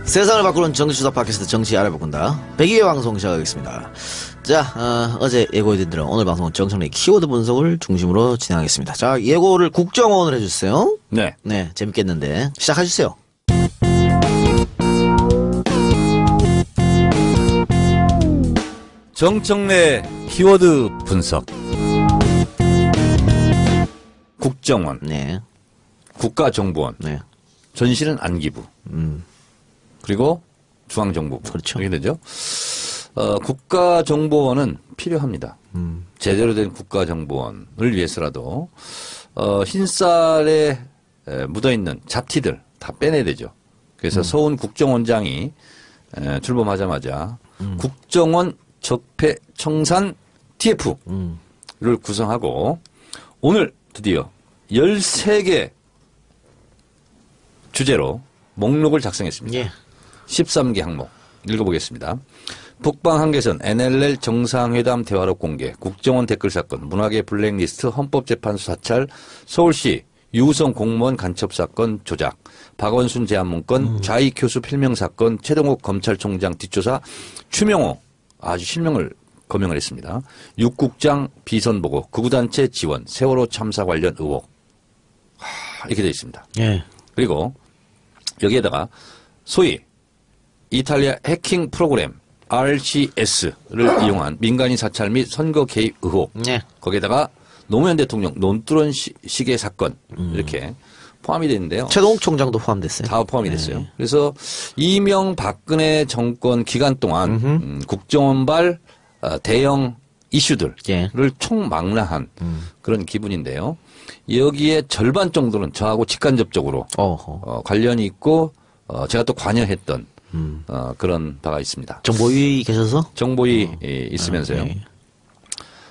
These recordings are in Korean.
세상을 바꾸는 정치수다 팟캐스트 정치 알아보군다 102회 방송 시작하겠습니다. 자, 어제 예고해드린 대로 오늘 방송은 정청래 키워드 분석을 중심으로 진행하겠습니다. 자, 예고를 국정원을 해주세요. 네. 네, 재밌겠는데 시작해주세요. 정청래 키워드 분석. 국정원, 네, 국가정보원, 네, 전실은 안기부, 그리고 중앙정보부. 그렇죠. 이렇게 되죠. 국가정보원은 필요합니다. 제대로 된 국가정보원을 위해서라도 흰쌀에 묻어있는 잡티들 다 빼내야 되죠. 그래서 서훈 국정원장이 출범하자마자 국정원 적폐 청산 TF를 구성하고 오늘 드디어 13개 주제로 목록을 작성했습니다. 예. 13개 항목 읽어보겠습니다. 북방 한계선 NLL 정상회담 대화록 공개, 국정원 댓글 사건, 문화계 블랙리스트, 헌법재판소 사찰, 서울시 유우성 공무원 간첩 사건 조작, 박원순 제안문건, 좌익 교수 필명 사건, 최동욱 검찰총장 뒷조사, 추명호 아주 실명을 거명을 했습니다. 육국장 비선 보고, 극우단체 지원, 세월호 참사 관련 의혹 이렇게 되어 있습니다. 예. 그리고 여기에다가 소위 이탈리아 해킹 프로그램 RCS를 이용한 민간인 사찰 및 선거 개입 의혹, 예. 거기에다가 노무현 대통령 논두렁 시계 사건 이렇게 포함이 되는데요. 최동욱 총장도 포함됐어요. 다 포함이 됐어요. 그래서 이명박근혜 정권 기간 동안 국정원발 대형 이슈들을 예. 총망라한 그런 기분인데요. 여기에 절반 정도는 저하고 직간접적으로 관련이 있고 제가 또 관여했던 그런 바가 있습니다. 정보위 계셔서? 정보위 있으면서요. 네.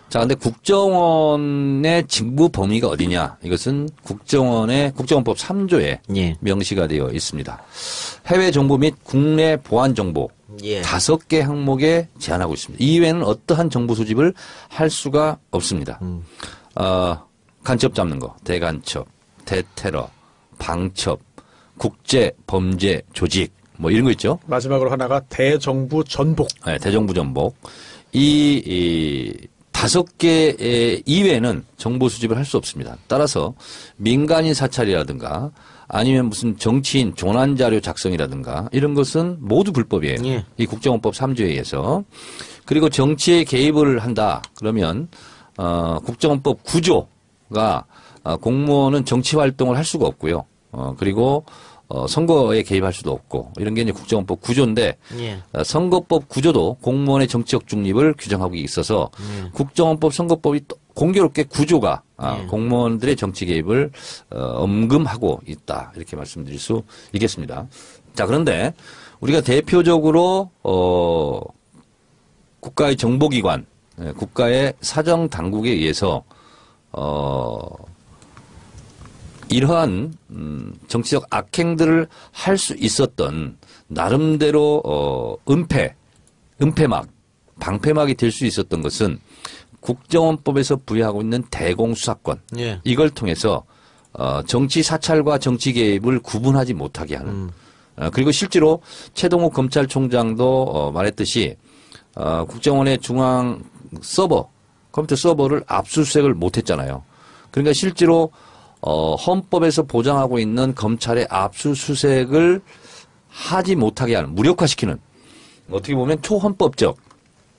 자, 근데 국정원의 직무 범위가 어디냐? 이것은 국정원법 3조에 예. 명시가 되어 있습니다. 해외 정보 및 국내 보안 정보 예. 5개 항목에 제한하고 있습니다. 이외에는 어떠한 정보 수집을 할 수가 없습니다. 간첩 잡는 거, 대간첩, 대테러, 방첩, 국제 범죄 조직 뭐 이런 거 있죠. 마지막으로 하나가 대정부 전복. 네, 대정부 전복. 이 5개 이외에는 정보 수집을 할 수 없습니다. 따라서 민간인 사찰이라든가 아니면 무슨 정치인 조난자료 작성이라든가 이런 것은 모두 불법이에요. 예. 이 국정원법 3조에 의해서. 그리고 정치에 개입을 한다. 그러면 국정원법 9조가 공무원은 정치 활동을 할 수가 없고요. 그리고 선거에 개입할 수도 없고 이런 게 이제 국정원법 9조인데 예. 선거법 9조도 공무원의 정치적 중립을 규정하고 있어서 국정원법 선거법이 또 공교롭게 9조가 공무원들의 정치 개입을 엄금하고 있다 이렇게 말씀드릴 수 있겠습니다. 자, 그런데 우리가 대표적으로 국가의 정보기관, 국가의 사정 당국에 의해서 이러한 정치적 악행들을 할 수 있었던 나름대로 은폐막, 방패막이 될 수 있었던 것은 국정원법에서 부여하고 있는 대공수사권 예. 이걸 통해서 정치 사찰과 정치 개입을 구분하지 못하게 하는 그리고 실제로 최동욱 검찰총장도 말했듯이 국정원의 중앙 서버 컴퓨터 서버를 압수수색을 못했잖아요. 그러니까 실제로 헌법에서 보장하고 있는 검찰의 압수수색을 하지 못하게 하는, 무력화시키는, 어떻게 보면 초헌법적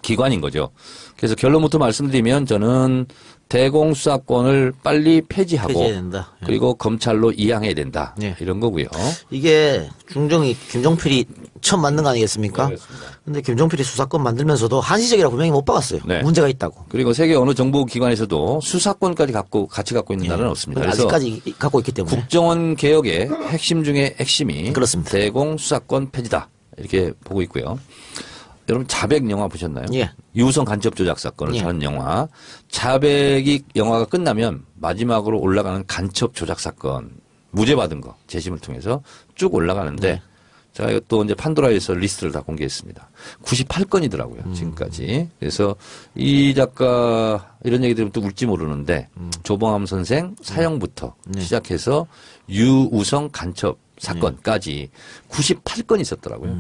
기관인 거죠. 그래서 결론부터 말씀드리면 저는 대공수사권을 빨리 폐지하고 폐지해야 된다. 예. 그리고 검찰로 이양해야 된다. 예. 이런 거고요. 이게 김종필이 처음 만든 거 아니겠습니까? 네, 그렇습니다. 근데 김종필이 수사권 만들면서도 한시적이라고 분명히 못 박았어요. 네. 문제가 있다고. 그리고 세계 어느 정보기관에서도 수사권까지 같이 갖고 있는 나라는 없습니다. 그래서 아직까지 갖고 있기 때문에. 국정원 개혁의 핵심 중에 핵심이 그렇습니다. 대공수사권 폐지다. 이렇게 보고 있고요. 여러분 자백 영화 보셨나요? 예. 유우성 간첩 조작 사건을 예. 다룬 영화. 자백이 영화가 끝나면 마지막으로 올라가는 간첩 조작 사건 무죄 받은 거 재심을 통해서 쭉 올라가는데 네. 제가 이것도 이제 판도라에서 리스트를 다 공개했습니다. 98건이더라고요. 지금까지. 그래서 이 작가 이런 얘기 들으면 또 울지 모르는데 조봉암 선생 사형부터 시작해서 유우성 간첩 사건까지 98건이 있었더라고요.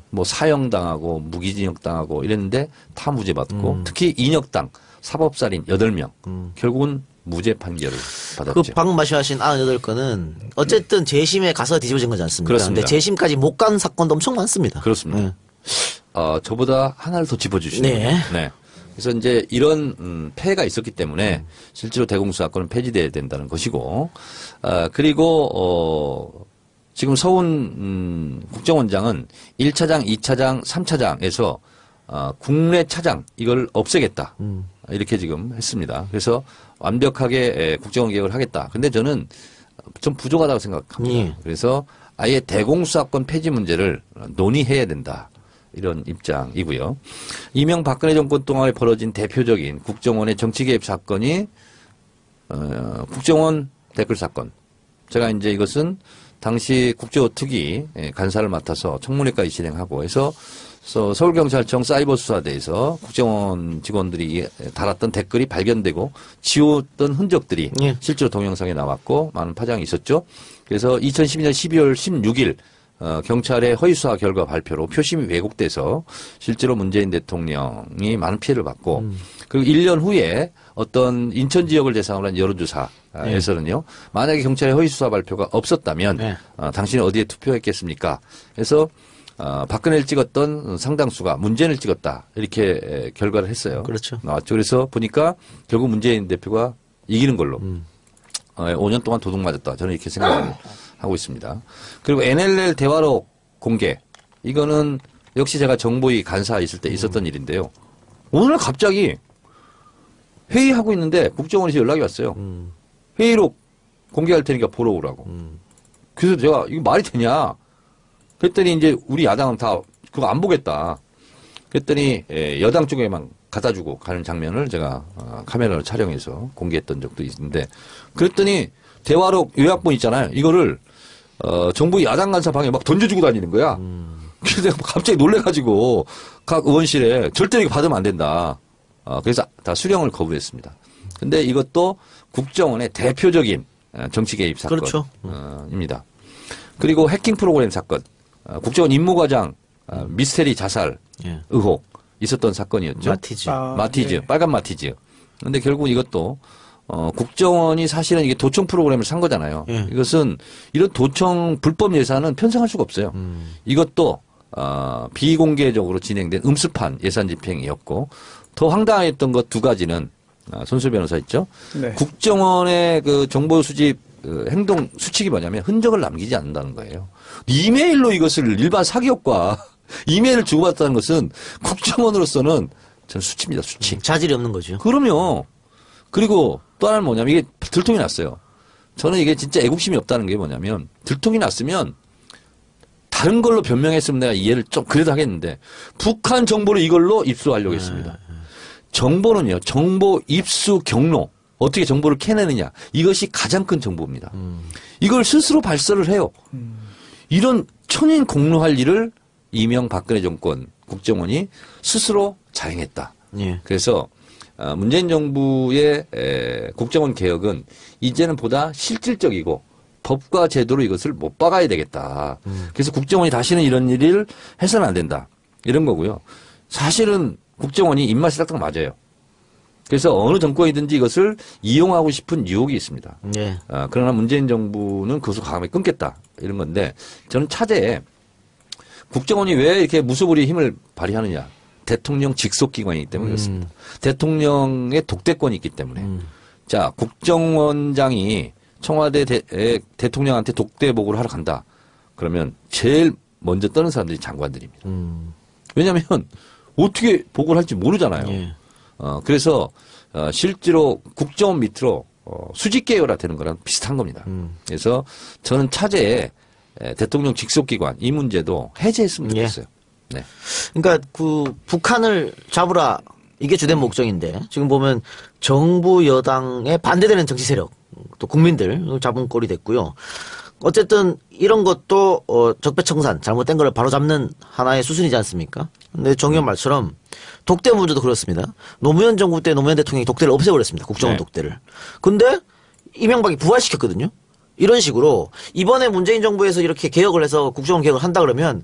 뭐 사형당하고 무기징역당하고 이랬는데 다 무죄 받고 특히 인혁당 사법살인 8명 결국은 무죄 판결을 받았죠. 그 방금 말씀하신 98건은 어쨌든 재심에 가서 뒤집어진 거지 않습니까? 그렇습니다. 근데 재심까지 못 간 사건도 엄청 많습니다. 그렇습니다. 네. 저보다 하나를 더 짚어주시네요. 네. 네. 그래서 이제 이런 폐해가 있었기 때문에 실제로 대공수사권은 폐지돼야 된다는 것이고, 그리고 지금 서훈 국정원장은 1차장, 2차장, 3차장에서 국내 차장 이걸 없애겠다. 이렇게 지금 했습니다. 그래서 완벽하게 국정원 개혁을 하겠다. 근데 저는 좀 부족하다고 생각합니다. 예. 그래서 아예 대공수사권 폐지 문제를 논의해야 된다. 이런 입장이고요. 이명박근혜 정권 동안에 벌어진 대표적인 국정원의 정치 개입 사건이 국정원 댓글 사건. 제가 이제 이것은 당시 국제어특위 간사를 맡아서 청문회까지 진행하고 해서 서울경찰청 사이버수사대에서 국정원 직원들이 달았던 댓글이 발견되고 지웠던 흔적들이 예. 실제로 동영상에 나왔고 많은 파장이 있었죠. 그래서 2012년 12월 16일 경찰의 허위수사 결과 발표로 표심이 왜곡돼서 실제로 문재인 대통령이 많은 피해를 받고 그리고 1년 후에 어떤 인천 지역을 대상으로 한 여론조사에서는요. 만약에 경찰의 허위수사 발표가 없었다면 네. 당신이 어디에 투표했겠습니까? 그래서 박근혜를 찍었던 상당수가 문재인을 찍었다. 이렇게 결과를 했어요. 그렇죠. 나왔죠. 그래서 보니까 결국 문재인 대표가 이기는 걸로 5년 동안 도둑 맞았다. 저는 이렇게 생각을 하고 있습니다. 그리고 NLL 대화록 공개. 이거는 역시 제가 정보위 간사 있을 때 있었던 일인데요. 오늘 갑자기 회의하고 있는데 국정원에서 연락이 왔어요. 회의록 공개할 테니까 보러 오라고. 그래서 제가 이거 말이 되냐. 그랬더니 이제 우리 야당은 다 그거 안 보겠다. 그랬더니 여당 쪽에만 갖다 주고 가는 장면을 제가 카메라로 촬영해서 공개했던 적도 있는데 그랬더니 대화록 요약본 있잖아요. 이거를 정부 야당 간사 방에 막 던져주고 다니는 거야. 그래서 내가 갑자기 놀래가지고 각 의원실에 절대 이거 받으면 안 된다. 그래서 다 수령을 거부했습니다. 근데 이것도 국정원의 대표적인 정치 개입 그렇죠. 사건입니다. 그리고 해킹 프로그램 사건, 국정원 임무과장 미스테리 자살 예. 의혹 있었던 사건이었죠. 마티즈. 마티즈, 네. 빨간 마티즈. 근데 결국 이것도 국정원이 사실은 이게 도청 프로그램을 산 거잖아요. 예. 이것은 이런 도청 불법 예산은 편성할 수가 없어요. 이것도 비공개적으로 진행된 음습한 예산 집행이었고 더 황당했던 것 두 가지는 손수 변호사 있죠. 네. 국정원의 그 정보 수집 행동 수칙이 뭐냐면 흔적을 남기지 않는다는 거예요. 이메일로 이것을 일반 사기업과 이메일을 주고받았다는 것은 국정원으로서는 전 수치입니다. 수치. 자질이 없는 거죠. 그럼요. 그리고 또 하나는 뭐냐면 이게 들통이 났어요. 저는 이게 진짜 애국심이 없다는 게 뭐냐면 들통이 났으면 다른 걸로 변명했으면 내가 이해를 좀 그래도 하겠는데 북한 정보를 이걸로 입수하려고 했습니다. 정보는요. 정보 입수 경로. 어떻게 정보를 캐내느냐. 이것이 가장 큰 정보입니다. 이걸 스스로 발설을 해요. 이런 천인 공로할 일을 이명박근혜 정권 국정원이 스스로 자행했다. 예. 그래서 문재인 정부의 국정원 개혁은 이제는 보다 실질적이고 법과 제도로 이것을 못 박아야 되겠다. 그래서 국정원이 다시는 이런 일을 해서는 안 된다. 이런 거고요. 사실은 국정원이 입맛이 딱딱 맞아요. 그래서 어느 정권이든지 이것을 이용하고 싶은 유혹이 있습니다. 예. 그러나 문재인 정부는 그것을 과감히 끊겠다. 이런 건데 저는 차제에 국정원이 왜 이렇게 무소불위의 힘을 발휘하느냐. 대통령 직속기관이기 때문에 그렇습니다. 대통령의 독대권이 있기 때문에. 자, 국정원장이 청와대 대통령한테 독대 보고를 하러 간다. 그러면 제일 먼저 떠는 사람들이 장관들입니다. 왜냐하면 어떻게 보고를 할지 모르잖아요. 예. 그래서 실제로 국정원 밑으로 수직 계열화 되는 거랑 비슷한 겁니다. 그래서 저는 차제에 대통령 직속기관 이 문제도 해제했으면 좋겠어요. 네. 그러니까 그 북한을 잡으라 이게 주된 목적인데 지금 보면 정부 여당에 반대되는 정치 세력 또 국민들 잡은 꼴이 됐고요. 어쨌든 이런 것도 적폐청산 잘못된 걸 바로잡는 하나의 수순이지 않습니까? 근데 정 의원 말처럼 독대 문제도 그렇습니다. 노무현 정부 때 노무현 대통령이 독대를 없애버렸습니다. 국정원 네. 독대를. 근데 이명박이 부활시켰거든요. 이런 식으로 이번에 문재인 정부에서 이렇게 개혁을 해서 국정원 개혁을 한다 그러면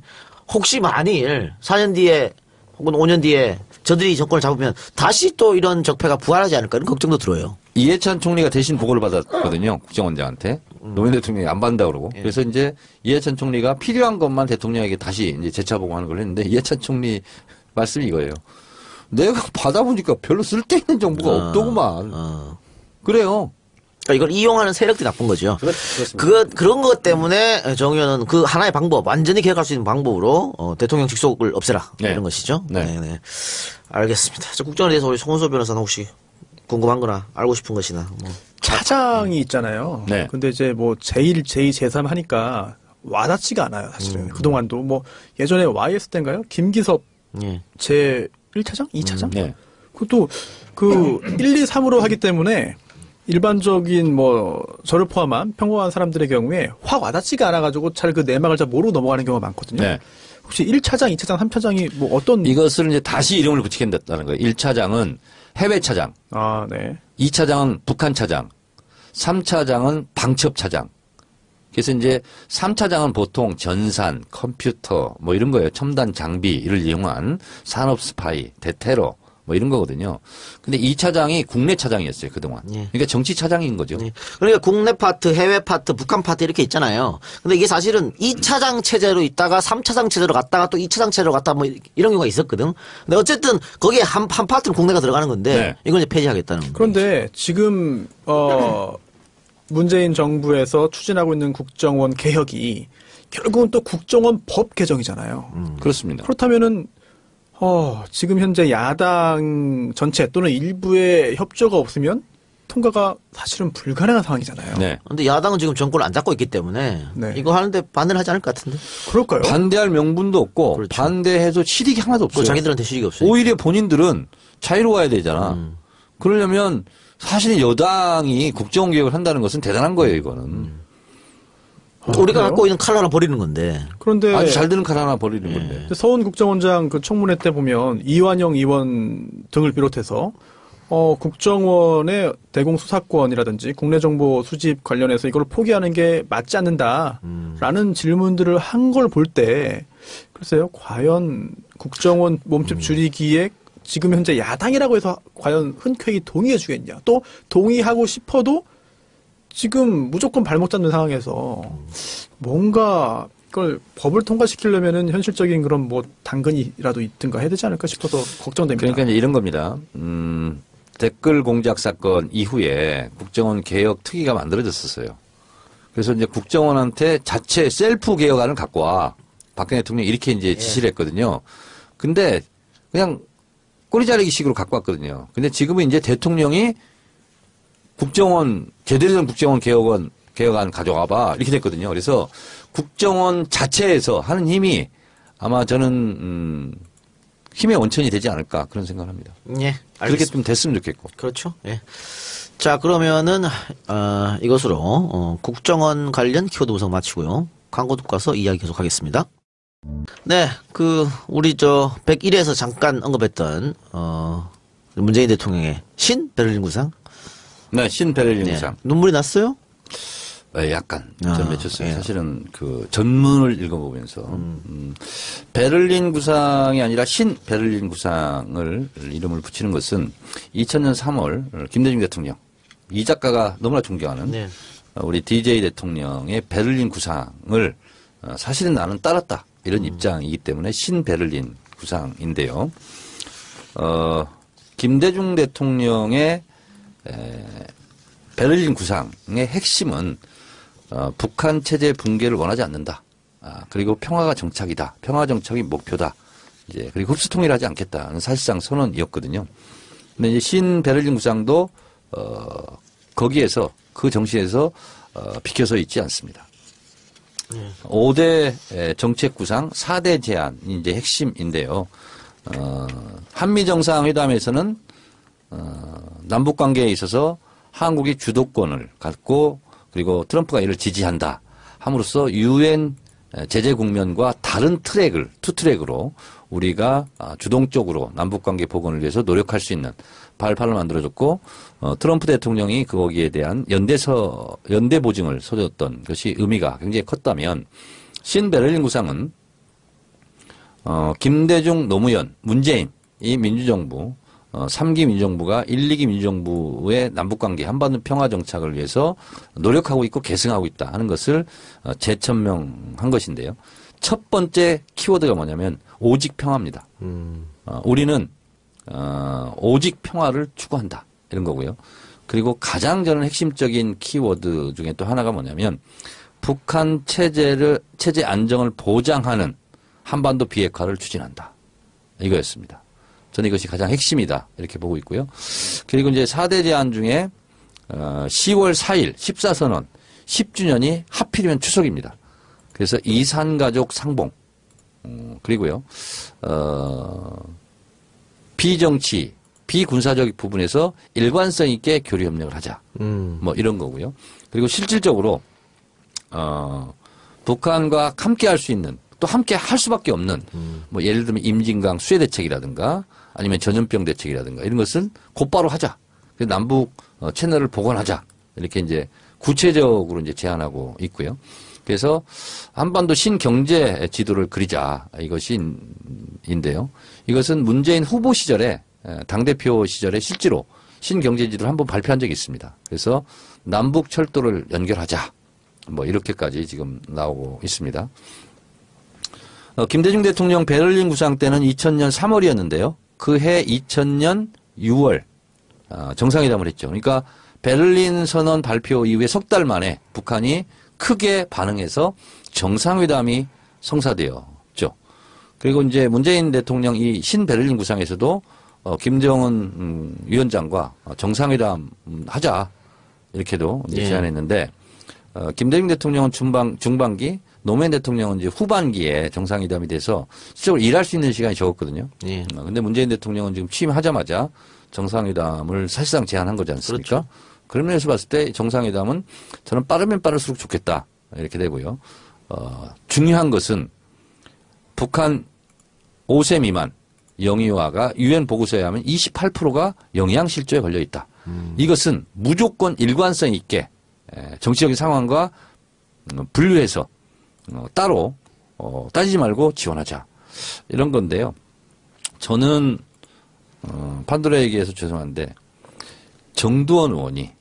혹시 만일 4년 뒤에 혹은 5년 뒤에 저들이 정권을 잡으면 다시 또 이런 적폐가 부활하지 않을까 이런 걱정도 들어요. 이해찬 총리가 대신 보고를 받았거든요. 국정원장한테. 노무현 대통령이 안 받는다 그러고. 예. 그래서 이제 이해찬 총리가 필요한 것만 대통령에게 다시 이제 재차 보고하는 걸 했는데 이해찬 총리 말씀이 이거예요. 내가 받아보니까 별로 쓸데있는 정보가 없더구만. 그래요. 그러니까 이걸 이용하는 세력들이 나쁜 거죠. 그렇습니다. 그런 것 때문에 정 의원은 그 하나의 방법, 완전히 개혁할 수 있는 방법으로 대통령 직속을 없애라 네. 이런 것이죠. 네. 네. 알겠습니다. 자, 국정에 대해서 우리 송은소 변호사는 혹시 궁금한 거나 알고 싶은 것이나 뭐. 차장이 있잖아요. 네. 근데 이제 뭐 제1, 제2, 제3 하니까 와닿지가 않아요, 사실은. 그동안도 뭐 예전에 YS 때인가요? 김기섭 예. 제 1차장? 2차장? 네. 그것도 그 1, 2, 3으로 하기 때문에 일반적인 뭐 저를 포함한 평범한 사람들의 경우에 확 와닿지가 않아가지고 잘 그 내막을 잘 모르고 넘어가는 경우가 많거든요. 네. 혹시 1차장, 2차장, 3차장이 뭐 어떤 이것을 이제 다시 이름을 붙이겠다는 거예요. 1차장은 해외 차장, 아, 네. 2차장은 북한 차장, 3차장은 방첩 차장. 그래서 이제 3차장은 보통 전산, 컴퓨터 뭐 이런 거예요. 첨단 장비를 이용한 산업 스파이, 대테러 뭐 이런 거거든요. 근데 2차장이 국내 차장이었어요, 그동안. 예. 그러니까 정치 차장인 거죠. 네. 그러니까 국내 파트, 해외 파트, 북한 파트 이렇게 있잖아요. 근데 이게 사실은 2차장 체제로 있다가 3차장 체제로 갔다가 또 2차장 체제로 갔다 뭐 이런 경우가 있었거든. 근데 어쨌든 거기에 한 파트는 국내가 들어가는 건데 네. 이걸 이제 폐지하겠다는. 그런데 지금 문재인 정부에서 추진하고 있는 국정원 개혁이 결국은 또 국정원 법 개정이잖아요. 그렇습니다. 그렇다면은 지금 현재 야당 전체 또는 일부의 협조가 없으면 통과가 사실은 불가능한 상황이잖아요. 네. 근데 야당은 지금 정권을 안 잡고 있기 때문에 네. 이거 하는데 반대를 하지 않을 것 같은데. 그럴까요? 반대할 명분도 없고 그렇죠. 반대해도 실익이 하나도 그 없어요. 자기들한테 실익이 없어요. 오히려 본인들은 자유로워야 되잖아. 그러려면 사실은 여당이 국정원 개혁을 한다는 것은 대단한 거예요, 이거는. 우리가 그래요? 갖고 있는 칼 하나 버리는 건데. 그런데 아주 잘 되는 칼 하나 버리는 건데. 근데 서훈 국정원장 그 청문회 때 보면 이완영 의원 등을 비롯해서 국정원의 대공 수사권이라든지 국내 정보 수집 관련해서 이걸 포기하는 게 맞지 않는다라는 질문들을 한 걸 볼 때 글쎄요, 과연 국정원 몸집 줄이기에 지금 현재 야당이라고 해서 과연 흔쾌히 동의해 주겠냐? 또 동의하고 싶어도 지금 무조건 발목 잡는 상황에서 뭔가 이걸 법을 통과시키려면은 현실적인 그런 뭐 당근이라도 있든가 해야 되지 않을까 싶어서 걱정됩니다. 그러니까 이제 이런 겁니다. 댓글 공작 사건 이후에 국정원 개혁 특위가 만들어졌었어요. 그래서 이제 국정원한테 자체 셀프 개혁안을 갖고 와. 박근혜 대통령이 이렇게 이제 지시를 했거든요. 근데 그냥 꼬리 자르기 식으로 갖고 왔거든요. 근데 지금은 이제 대통령이 국정원, 제대로 된 국정원 개혁안 가져와봐. 이렇게 됐거든요. 그래서 국정원 자체에서 하는 힘이 아마 저는, 힘의 원천이 되지 않을까 그런 생각을 합니다. 예. 그렇게 좀 됐으면 좋겠고. 그렇죠. 예. 자, 그러면은, 이것으로, 국정원 관련 키워드 분석 마치고요. 광고 듣고 와서 이야기 계속 하겠습니다. 네, 우리 101에서 잠깐 언급했던, 문재인 대통령의 신 베를린 구상. 네, 신베를린 네. 구상. 눈물이 났어요? 네, 약간 아, 좀 맺혔어요. 예. 사실은 그 전문을 읽어보면서 베를린 구상이 아니라 신 베를린 구상을 이름을 붙이는 것은 2000년 3월 김대중 대통령 이 작가가 너무나 존경하는 네. 우리 DJ 대통령의 베를린 구상을 사실은 나는 따랐다 이런 입장이기 때문에 신 베를린 구상인데요. 김대중 대통령의 베를린 구상의 핵심은 북한 체제 붕괴를 원하지 않는다. 그리고 평화가 정착이다. 평화 정착이 목표다. 이제 그리고 흡수통일을 하지 않겠다는 사실상 선언이었거든요. 근데 이제 신 베를린 구상도 거기에서 그 정신에서 비켜서 있지 않습니다. 5대 정책 구상, 4대 제안이 이제 핵심인데요. 한미 정상회담에서는 남북 관계에 있어서 한국이 주도권을 갖고 그리고 트럼프가 이를 지지한다 함으로써 유엔 제재 국면과 다른 트랙을 투 트랙으로 우리가 주동적으로 남북관계 복원을 위해서 노력할 수 있는 발판을 만들어줬고 트럼프 대통령이 거기에 대한 연대 보증을 서줬던 것이 의미가 굉장히 컸다면 신베를린 구상은 김대중, 노무현, 문재인 이 민주정부 3기 민주정부가 1, 2기 민주정부의 남북관계 한반도 평화 정착을 위해서 노력하고 있고 계승하고 있다 하는 것을 재천명한 것인데요. 첫 번째 키워드가 뭐냐면 오직 평화입니다. 우리는 오직 평화를 추구한다 이런 거고요. 그리고 가장 저는 핵심적인 키워드 중에 또 하나가 뭐냐면 북한 체제 안정을 보장하는 한반도 비핵화를 추진한다. 이거였습니다. 저는 이것이 가장 핵심이다. 이렇게 보고 있고요. 그리고 이제 4대 제안 중에 10월 4일 14선언 10주년이 하필이면 추석입니다. 그래서 이산가족 상봉 그리고요. 비정치, 비군사적 부분에서 일관성 있게 교류 협력을 하자. 뭐 이런 거고요. 그리고 실질적으로 북한과 함께 할 수 있는 또 함께 할 수밖에 없는 뭐 예를 들면 임진강 수해 대책이라든가 아니면 전염병 대책이라든가 이런 것은 곧바로 하자. 그래서 남북 채널을 복원하자. 이렇게 이제 구체적으로 이제 제안하고 있고요. 그래서 한반도 신경제 지도를 그리자 이것인데요. 이것은 문재인 후보 시절에 당대표 시절에 실제로 신경제 지도를 한번 발표한 적이 있습니다. 그래서 남북 철도를 연결하자. 뭐 이렇게까지 지금 나오고 있습니다. 김대중 대통령 베를린 구상 때는 2000년 3월이었는데요. 그 해 2000년 6월 정상회담을 했죠. 그러니까 베를린 선언 발표 이후에 석 달 만에 북한이 크게 반응해서 정상회담이 성사되었죠. 그리고 이제 문재인 대통령 이 신베를린 구상에서도 김정은 위원장과 정상회담 하자 이렇게도 이제 제안했는데 김대중 대통령은 중반기, 노무현 대통령은 이제 후반기에 정상회담이 돼서 실제로 일할 수 있는 시간이 적었거든요. 예. 근데 문재인 대통령은 지금 취임하자마자 정상회담을 사실상 제안한 거지 않습니까? 그렇죠. 그런 면에서 봤을 때 정상회담은 저는 빠르면 빠를수록 좋겠다. 이렇게 되고요. 중요한 것은 북한 5세 미만 영유아가 유엔 보고서에 하면 28%가 영양실조에 걸려 있다. 이것은 무조건 일관성 있게 정치적인 상황과 분류해서 따로 따지지 말고 지원하자. 이런 건데요. 저는 판도라 얘기해서 죄송한데 정두원 의원이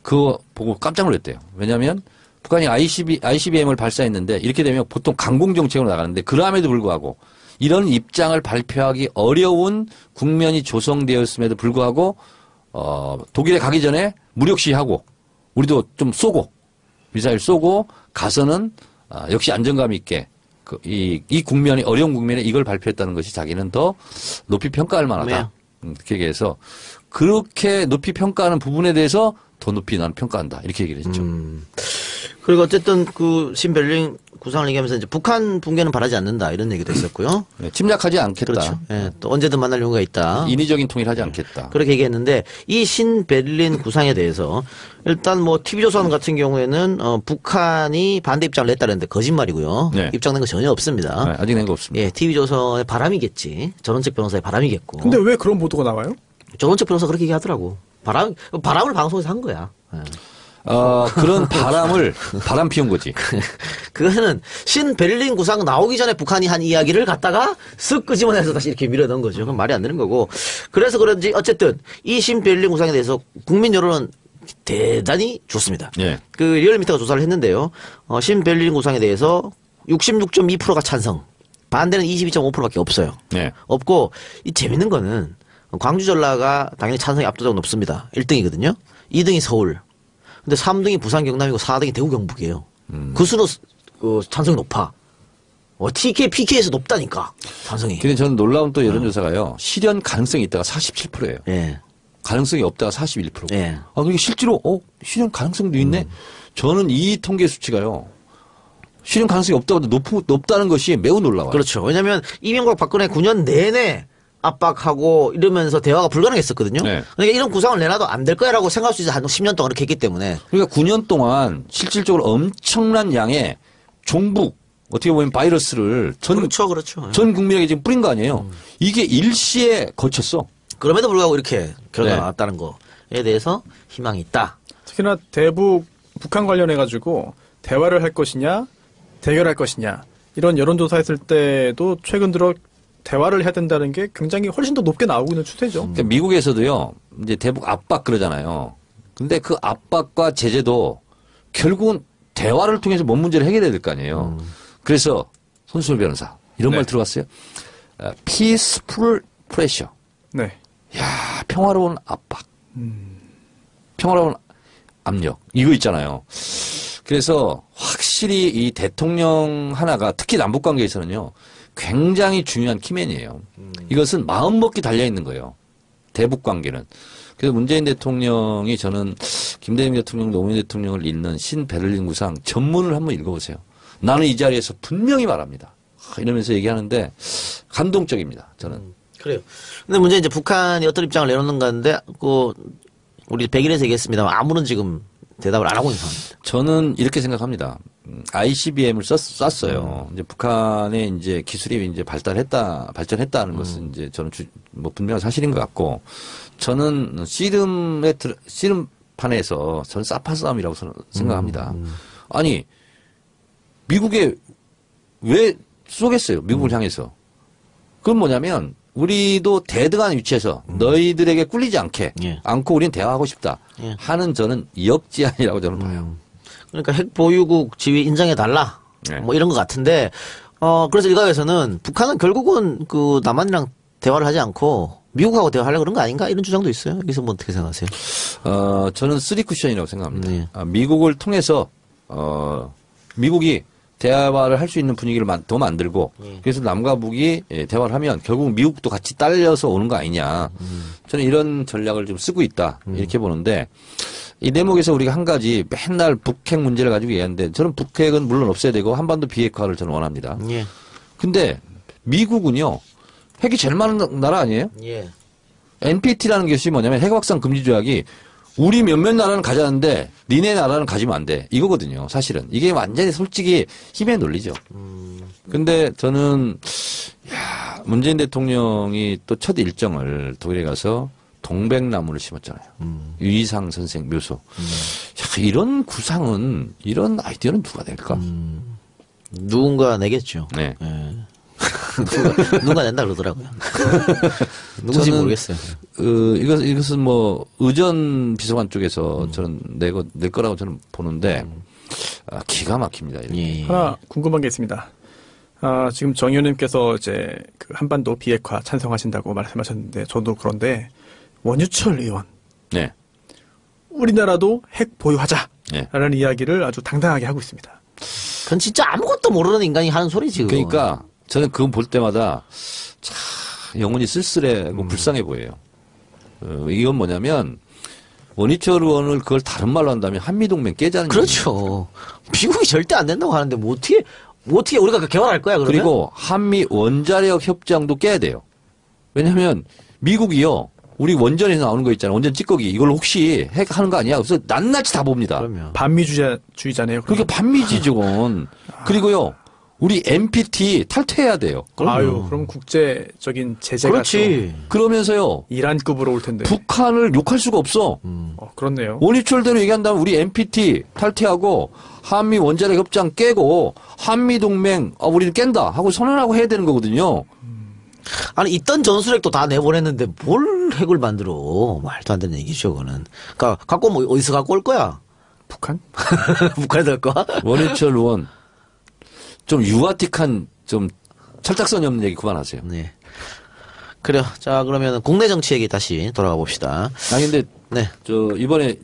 그거 보고 깜짝 놀랐대요. 왜냐하면 북한이 ICBM을 발사했는데 이렇게 되면 보통 강공정책으로 나가는데 그럼에도 불구하고 이런 입장을 발표하기 어려운 국면이 조성되었음에도 불구하고 독일에 가기 전에 무력 시위하고 우리도 좀 쏘고 미사일 쏘고 가서는 역시 안정감 있게 이 국면이 어려운 국면에 이걸 발표했다는 것이 자기는 더 높이 평가할 만하다. 그렇게 얘기해서 그렇게 높이 평가하는 부분에 대해서 더 높이 나는 평가한다. 이렇게 얘기를 했죠. 그리고 어쨌든 그 신베를린 구상을 얘기하면서 이제 북한 붕괴는 바라지 않는다 이런 얘기도 있었고요. 네, 침략하지 않겠다. 그렇죠. 네, 또 언제든 만날 용의가 있다. 인위적인 통일하지 않겠다. 그렇게 얘기했는데 이 신베를린 구상에 대해서 일단 뭐 TV조선 같은 경우에는 북한이 반대 입장을 냈다는데 거짓말이고요. 네. 입장 낸 거 전혀 없습니다. 네, 아직 낸 거 없습니다. 예, TV조선의 바람이겠지. 전원책 변호사의 바람이겠고. 근데 왜 그런 보도가 나와요? 전원책 변호사 그렇게 얘기하더라고. 바람을 방송에서 한 거야. 예. 그런 바람 피운 거지. 그거는 신베를린 구상 나오기 전에 북한이 한 이야기를 갖다가 쓱 끄집어내서 다시 이렇게 밀어넣은 거죠. 그건 말이 안 되는 거고. 그래서 그런지 어쨌든 이 신베를린 구상에 대해서 국민 여론은 대단히 좋습니다. 예. 그 리얼미터가 조사를 했는데요. 신베를린 구상에 대해서 66.2%가 찬성, 반대는 22.5%밖에 없어요. 예. 없고 이 재밌는 거는 광주 전라가 당연히 찬성이 압도적으로 높습니다. 1등이거든요. 2등이 서울. 근데 3등이 부산 경남이고 4등이 대구 경북이에요. 그 수로 찬성이 높아. TK, PK에서 높다니까 찬성이. 근데 저는 놀라운 또 여론조사가요. 실현 가능성이 있다가 47%예요. 예. 가능성이 없다가 41%. 예. 그게 실제로 실현 가능성도 있네. 저는 이 통계 수치가요. 실현 가능성이 없다고 높다는 것이 매우 놀라워요. 그렇죠. 왜냐하면 이명박 박근혜 9년 내내 압박하고 이러면서 대화가 불가능했었거든요. 네. 그러니까 이런 구상을 내놔도 안 될 거야라고 생각할 수 있어. 한 10년 동안 그렇게 했기 때문에. 그러니까 9년 동안 실질적으로 엄청난 양의 종북 어떻게 보면 바이러스를 그렇죠. 전 국민에게 지금 뿌린 거 아니에요. 이게 일시에 거쳤어. 그럼에도 불구하고 이렇게 결과가 네. 나왔다는 거에 대해서 희망이 있다. 특히나 대북 북한 관련해가지고 대화를 할 것이냐 대결할 것이냐 이런 여론조사 했을 때도 최근 들어 대화를 해야 된다는 게 굉장히 훨씬 더 높게 나오고 있는 추세죠. 그러니까 미국에서도요, 이제 대북 압박 그러잖아요. 근데 그 압박과 제재도 결국은 대화를 통해서 뭔 문제를 해결해야 될 거 아니에요. 그래서 손수철 변호사 이런 네. 말 들어봤어요? peaceful pressure. 네. 야, 평화로운 압박. 평화로운 압력. 이거 있잖아요. 그래서 확실히 이 대통령 하나가 특히 남북 관계에서는요. 굉장히 중요한 키맨이에요. 이것은 마음먹기 달려있는 거예요. 대북 관계는. 그래서 문재인 대통령이 저는 김대중 대통령, 노무현 대통령을 잇는 신베를린 구상 전문을 한번 읽어보세요. 나는 이 자리에서 분명히 말합니다. 이러면서 얘기하는데 감동적입니다. 저는. 그래요. 근데 문제는 이제 북한이 어떤 입장을 내놓는가 하는데, 우리 100일에서 얘기했습니다만 아무런 지금 대답을 안 하고 있는 상황입니다. 저는 이렇게 생각합니다. ICBM을 쐈어요. 이제 북한의 이제 기술이 이제 발전했다는 것은 이제 저는 뭐 분명한 사실인 것 같고, 저는 씨름판에서 저는 사파 싸움이라고 생각합니다. 아니, 미국에 왜 쏘겠어요? 미국을 향해서. 그건 뭐냐면, 우리도 대등한 위치에서 너희들에게 꿀리지 예. 않고 우리는 대화하고 싶다 예. 하는 저는 역지안이라고 저는 봐요. 그러니까 핵 보유국 지위 인정해달라. 네. 뭐 이런 것 같은데, 그래서 일각에서는 북한은 결국은 그 남한이랑 대화를 하지 않고 미국하고 대화하려고 그런 거 아닌가? 이런 주장도 있어요. 여기서 뭐 어떻게 생각하세요? 저는 쓰리 쿠션이라고 생각합니다. 네. 미국을 통해서, 미국이 대화를 할 수 있는 분위기를 더 만들고, 그래서 남과 북이 대화를 하면 결국 미국도 같이 딸려서 오는 거 아니냐. 저는 이런 전략을 좀 쓰고 있다. 이렇게 보는데, 이 대목에서 우리가 한 가지 맨날 북핵 문제를 가지고 얘기하는데, 저는 북핵은 물론 없애야 되고, 한반도 비핵화를 저는 원합니다. 예. 근데 미국은요, 핵이 제일 많은 나라 아니에요? 예. NPT라는 것이 뭐냐면 핵 확산 금지 조약이 우리 몇몇 나라는 가자는데 니네 나라는 가지면 안 돼. 이거거든요. 사실은. 이게 완전히 솔직히 힘의 논리죠. 근데 저는 문재인 대통령이 또 첫 일정을 독일에 가서 동백나무를 심었잖아요. 유이상 선생 묘소. 야, 이런 구상은 이런 아이디어는 누가 낼까? 누군가 내겠죠. 네. 예. 누가 낸다 그러더라고요. 누군지 저는, 모르겠어요. 이것은 뭐, 의전 비서관 쪽에서 저는 낼 거라고 저는 보는데, 기가 막힙니다. 이렇게. 예. 하나 궁금한 게 있습니다. 지금 정 의원님께서 이제 그 한반도 비핵화 찬성하신다고 말씀하셨는데 저도 그런데 원유철 의원 네. 우리나라도 핵 보유하자라는 네. 이야기를 아주 당당하게 하고 있습니다. 그건 진짜 아무것도 모르는 인간이 하는 소리지. 그거. 그러니까 저는 그거 볼 때마다 참 영혼이 쓸쓸하고 불쌍해 보여요. 이건 뭐냐면 원희철 의원을 그걸 다른 말로 한다면 한미동맹 깨자는 그렇죠. 미국이 절대 안 된다고 하는데 뭐 어떻게 우리가 개발할 거야 그러면? 그리고 한미 원자력 협정도 깨야 돼요. 왜냐하면 미국이요. 우리 원전에서 나오는 거 있잖아요. 원전 찌꺼기. 이걸 혹시 핵 하는 거 아니야? 그래서 낱낱이 다 봅니다. 그러면. 반미주의자네요. 그게 반미지 저건. 그리고요. 우리 NPT 탈퇴해야 돼요. 아유, 그럼 국제적인 제재가 그렇지. 그러면서요. 또 이란급으로 올 텐데. 북한을 욕할 수가 없어. 그렇네요. 원희철대로 얘기한다면 우리 NPT 탈퇴하고 한미 원자력 협정 깨고 한미 동맹 우리는 깬다 하고 선언하고 해야 되는 거거든요. 아니 있던 전술핵도 다 내보냈는데 뭘 핵을 만들어? 말도 안 되는 얘기죠, 그거는. 그러니까 갖고 뭐 어디서 갖고 올 거야? 북한? 북한에 될 거야? 원희철 의원 좀 유아틱한 좀 철딱선이 없는 얘기 그만하세요. 네. 그래요. 자, 그러면 국내 정치 얘기 다시 돌아가 봅시다. 아니 근데 네. 저 이번에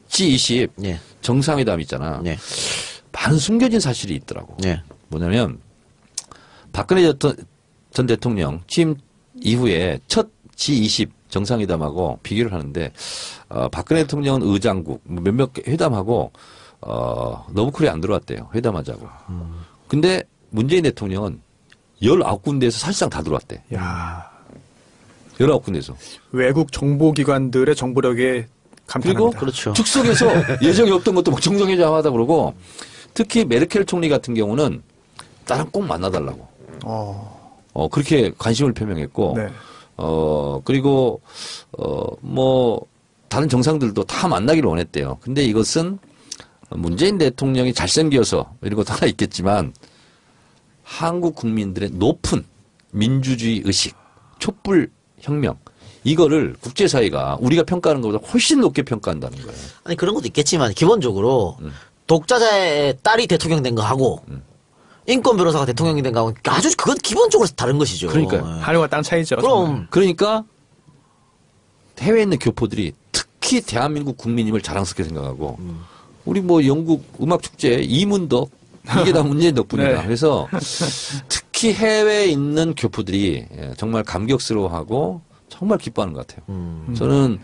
G20 네. 정상회담 있잖아. 네. 많은 숨겨진 사실이 있더라고. 네. 뭐냐면 박근혜 전 대통령 취임 이후에 첫 G20 정상회담하고 비교를 하는데 박근혜 대통령은 의장국 몇몇 회담하고 너브콜이 안 들어왔대요. 회담하자고. 근데 문재인 대통령은 19군데에서 사실상 다 들어왔대. 야 19군데에서. 외국 정보기관들의 정보력에 그리고 감탄합니다. 그렇죠. 특석에서 예정이 없던 것도 막 정상회담하다 그러고 특히 메르켈 총리 같은 경우는 나랑 꼭 만나달라고. 어. 그렇게 관심을 표명했고, 네. 그리고, 뭐, 다른 정상들도 다 만나기를 원했대요. 근데 이것은 문재인 대통령이 잘생겨서 이런 것도 하나 있겠지만, 한국 국민들의 높은 민주주의 의식, 촛불 혁명, 이거를 국제사회가 우리가 평가하는 것보다 훨씬 높게 평가한다는 거예요. 아니 그런 것도 있겠지만 기본적으로 독자자의 딸이 대통령 된 거 하고 인권 변호사가 대통령이 된 거하고 아주 그건 기본적으로 다른 것이죠. 그러니까요. 하늘과 땅 차이죠. 그럼 그러니까 해외에 있는 교포들이 특히 대한민국 국민임을 자랑스럽게 생각하고 우리 뭐 영국 음악축제 이문덕 이게 다 문재인 덕분이다. 네. 그래서 특히 해외에 있는 교포들이 정말 감격스러워하고 정말 기뻐하는 것 같아요. 저는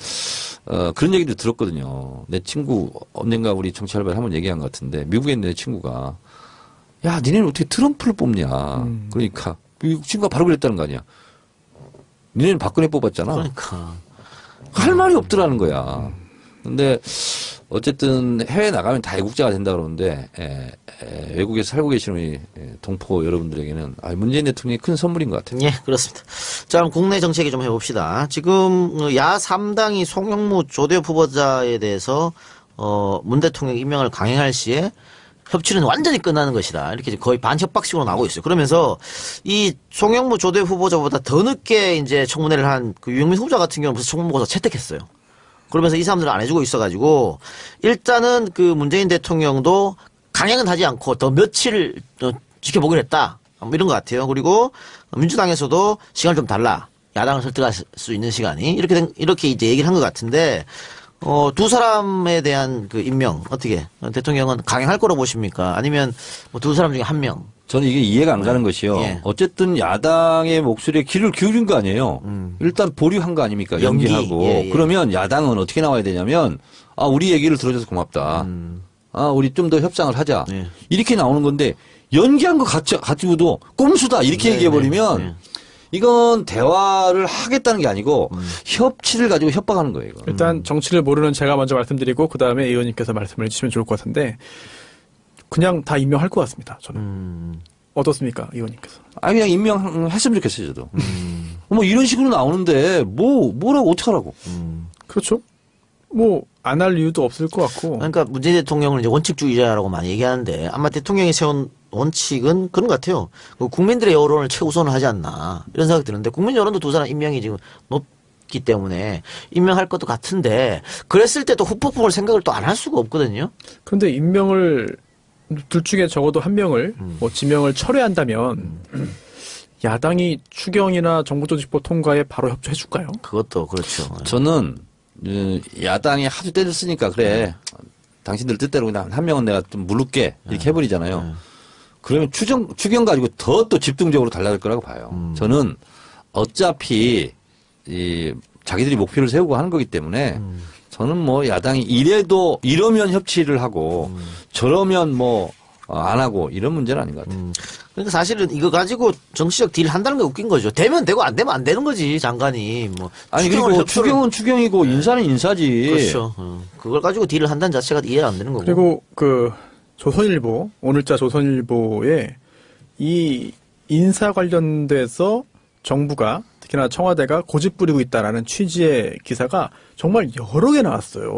그런 얘기도 들었거든요. 내 친구 언젠가 우리 정치알바에 한번 얘기한 것 같은데 미국에 있는 내 친구가 야 니네는 어떻게 트럼프를 뽑냐. 그러니까 미국 친구가 바로 그랬다는 거 아니야. 니네는 박근혜 뽑았잖아. 그러니까 할 말이 없더라는 거야. 근데 어쨌든 해외 나가면 다 애국자가 된다 그러는데 외국에 살고 계시는 우리 동포 여러분들에게는 문재인 대통령이 큰 선물인 것 같아요. 예, 그렇습니다. 자, 그럼 국내 정치 얘기 좀 해봅시다. 지금 야 3당이 송영무 조대엽 후보자에 대해서 문 대통령 임명을 강행할 시에 협치는 완전히 끝나는 것이다. 이렇게 거의 반협박식으로 나오고 있어요. 그러면서 이 송영무 조대엽 후보자보다 더 늦게 이제 청문회를 한 그 유영민 후보자 같은 경우는 벌써 청문고사 채택했어요. 그러면서 이 사람들은 안 해주고 있어가지고 일단은 그 문재인 대통령도 강행은 하지 않고 더 며칠 지켜보기로 했다. 뭐 이런 것 같아요. 그리고 민주당에서도 시간을 좀 달라. 야당을 설득할 수 있는 시간이 이렇게 이제 얘기를 한 것 같은데 두 사람에 대한 그 임명 어떻게 대통령은 강행할 거로 보십니까? 아니면 뭐 두 사람 중에 한 명? 저는 이게 이해가 안 가는 것이요. 예. 어쨌든 야당의 목소리에 귀를 기울인 거 아니에요. 일단 보류한 거 아닙니까? 연기. 연기하고. 예, 예. 그러면 야당은 어떻게 나와야 되냐면 우리 얘기를 들어줘서 고맙다. 우리 좀 더 협상을 하자. 예. 이렇게 나오는 건데 연기한 거 가지고도 꼼수다 이렇게 네, 얘기해버리면 네, 네. 이건 대화를 하겠다는 게 아니고 협치를 가지고 협박하는 거예요. 이거. 일단 정치를 모르는 제가 먼저 말씀드리고 그다음에 의원님께서 말씀을 해주시면 좋을 것 같은데 그냥 다 임명할 것 같습니다. 저는. 어떻습니까? 의원님께서. 그냥 임명했으면 좋겠어요, 저도. 뭐 이런 식으로 나오는데 뭐라고 어떡하라고. 그렇죠. 뭐 안 할 이유도 없을 것 같고. 그러니까 문재인 대통령은 이제 원칙주의자라고 많이 얘기하는데 아마 대통령이 세운 원칙은 그런 것 같아요. 국민들의 여론을 최우선을 하지 않나 이런 생각이 드는데 국민 여론도 두 사람 임명이 지금 높기 때문에 임명할 것도 같은데 그랬을 때 또 후폭풍을 생각을 또 안 할 수가 없거든요. 그런데 임명을 둘 중에 적어도 한 명을 뭐 지명을 철회한다면 야당이 추경이나 정부조직법 통과에 바로 협조해 줄까요? 그것도 그렇죠. 저는 야당이 하도 때렸으니까 그래. 당신들 뜻대로 그냥 한 명은 내가 좀 물을게 이렇게 해버리잖아요. 그러면 추경 가지고 더 또 집중적으로 달라질 거라고 봐요. 저는 어차피 자기들이 목표를 세우고 하는 거기 때문에 저는 뭐 야당이 이러면 협치를 하고 저러면 뭐 안 하고 이런 문제는 아닌 것 같아요. 그러니까 사실은 이거 가지고 정치적 딜을 한다는 게 웃긴 거죠. 되면 되고 안 되면 안 되는 거지 장관이 뭐. 아니 추경을 그리고 협조를- 추경은 추경이고 인사는 인사지. 그렇죠. 그걸 가지고 딜을 한다는 자체가 이해가 안 되는 거고. 그리고 그 조선일보 오늘자 조선일보에 이 인사 관련돼서 정부가 특히나 청와대가 고집 부리고 있다라는 취지의 기사가 정말 여러 개 나왔어요.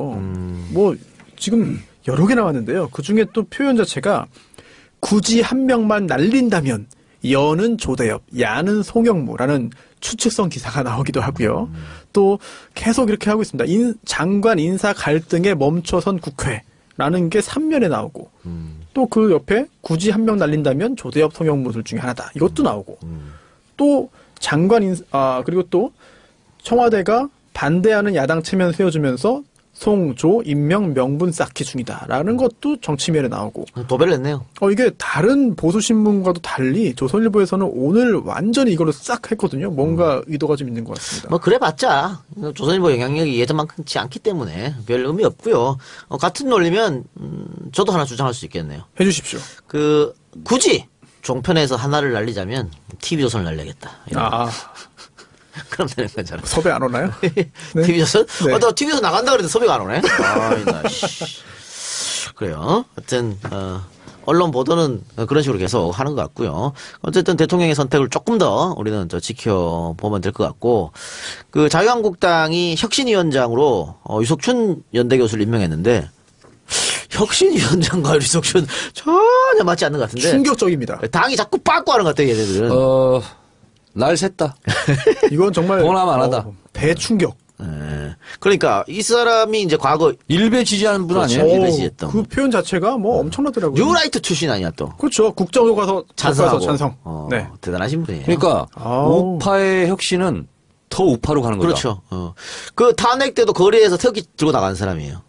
뭐 지금 여러 개 나왔는데요. 그 중에 또 표현 자체가 굳이 한 명만 날린다면 여는 조대엽, 야는 송영무라는 추측성 기사가 나오기도 하고요. 또 계속 이렇게 하고 있습니다. 장관 인사 갈등에 멈춰선 국회라는 게 3면에 나오고 또 그 옆에 굳이 한 명 날린다면 조대엽, 송영무 둘 중에 하나다. 이것도 나오고 또 그리고 또 청와대가 반대하는 야당 체면 세워주면서 송, 조, 임명, 명분 쌓기 중이다라는 것도 정치면에 나오고. 도배를 했네요. 이게 다른 보수신문과도 달리 조선일보에서는 오늘 완전히 이걸로 싹 했거든요. 뭔가 의도가 좀 있는 것 같습니다. 뭐 그래봤자 조선일보 영향력이 예전만큼치 않기 때문에 별 의미 없고요. 같은 논리면 저도 하나 주장할 수 있겠네요. 해주십시오. 굳이 종편에서 하나를 날리자면 TV조선을 날려야겠다. 그럼 되는 거잖아. 섭외 안 오나요? 네. TV조선? 네. 나 TV조선 나간다 그랬는데 섭외가 안 오네? 그래요. 하여튼, 언론 보도는 그런 식으로 계속 하는 것 같고요. 어쨌든 대통령의 선택을 조금 더 우리는 지켜보면 될 것 같고, 그 자유한국당이 혁신위원장으로 유석춘 연대 교수를 임명했는데, 혁신위원장과 유석춘 전혀 맞지 않는 것 같은데. 충격적입니다. 당이 자꾸 빠꾸 하는 것 같아요, 얘네들은. 날 샜다. 이건 정말 보나마나다. 대충격. 예. 그러니까 이 사람이 이제 과거 일베 지지하는 분 그렇죠. 아니에요? 일베 지지했던. 그 표현 자체가 뭐 엄청나더라고요. 뉴라이트 출신 아니야 또. 그렇죠. 국정교과서 찬성하고. 찬성. 네. 대단하신 분이에요. 그러니까 아우. 우파의 혁신은 더 우파로 가는 거죠. 그렇죠. 그 탄핵 때도 거리에서 태극기 들고 나간 사람이에요.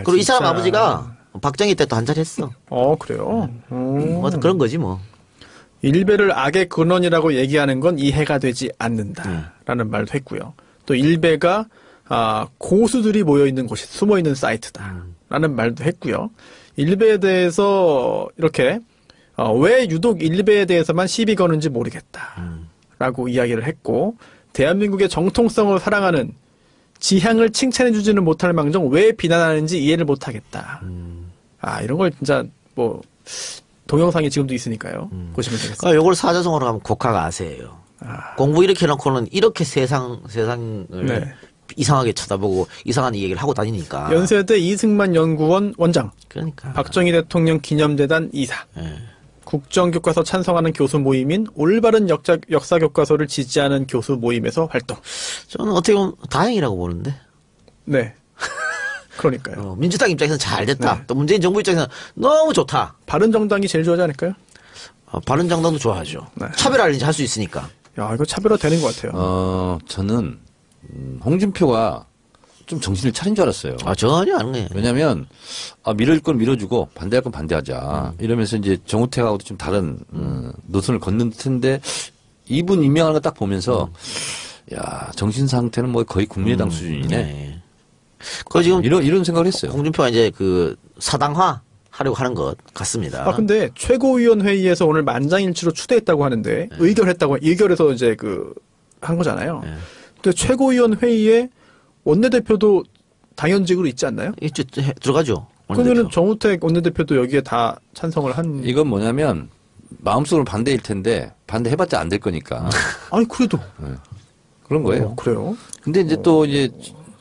그리고 이 사람 진짜. 아버지가 박정희 때 또 한 자리 했어. 그래요? 뭐 그런 거지 뭐. 일베를 악의 근원이라고 얘기하는 건 이해가 되지 않는다라는 말도 했고요. 또 일베가 고수들이 모여있는 곳이 숨어있는 사이트다라는 말도 했고요. 일베에 대해서 이렇게 왜 유독 일베에 대해서만 시비 거는지 모르겠다라고 이야기를 했고, 대한민국의 정통성을 사랑하는 지향을 칭찬해주지는 못할 망정 왜 비난하는지 이해를 못하겠다. 이런 걸 진짜 뭐 동영상이 지금도 있으니까요. 보시면 되겠습니다. 요걸 사자성어로 하면 곡학아세예요. 공부 이렇게 해놓고는 이렇게 세상을 네. 이상하게 쳐다보고 이상한 얘기를 하고 다니니까. 연세대 이승만 연구원 원장, 그러니까. 박정희 대통령 기념재단 이사, 예. 국정교과서 찬성하는 교수 모임인 올바른 역사 교과서를 지지하는 교수 모임에서 활동. 저는 어떻게 보면 다행이라고 보는데. 네. 그러니까요. 민주당 입장에서는 잘 됐다. 네. 또 문재인 정부 입장에서는 너무 좋다. 바른정당이 제일 좋아하지 않을까요? 바른정당도 좋아하죠. 네. 차별화를 이제 할 수 있으니까. 야, 이거 차별화 되는 것 같아요. 저는 홍준표가 좀 정신을 차린 줄 알았어요. 전혀 아닌 거예요. 왜냐면, 밀어줄 건 밀어주고, 반대할 건 반대하자. 이러면서 이제 정우택하고도 좀 다른, 노선을 걷는 텐데, 이분 임명하는 거 딱 보면서, 야, 정신 상태는 뭐 거의 국민의당 수준이네. 네. 그 지금 이런 생각을 했어요. 홍준표가 이제 그 사당화 하려고 하는 것 같습니다. 근데 최고위원회의에서 오늘 만장일치로 추대했다고 하는데, 의결해서 이제 한 거잖아요. 네. 근데 최고위원회의에 원내대표도 당연직으로 있지 않나요? 이제 들어가죠. 그러면은 정우택 원내대표도 여기에 다 찬성을 한. 이건 뭐냐면, 마음속으로 반대일 텐데, 반대해봤자 안 될 거니까. 아니, 그래도. 그런 거예요. 그래요? 근데 이제 또 이제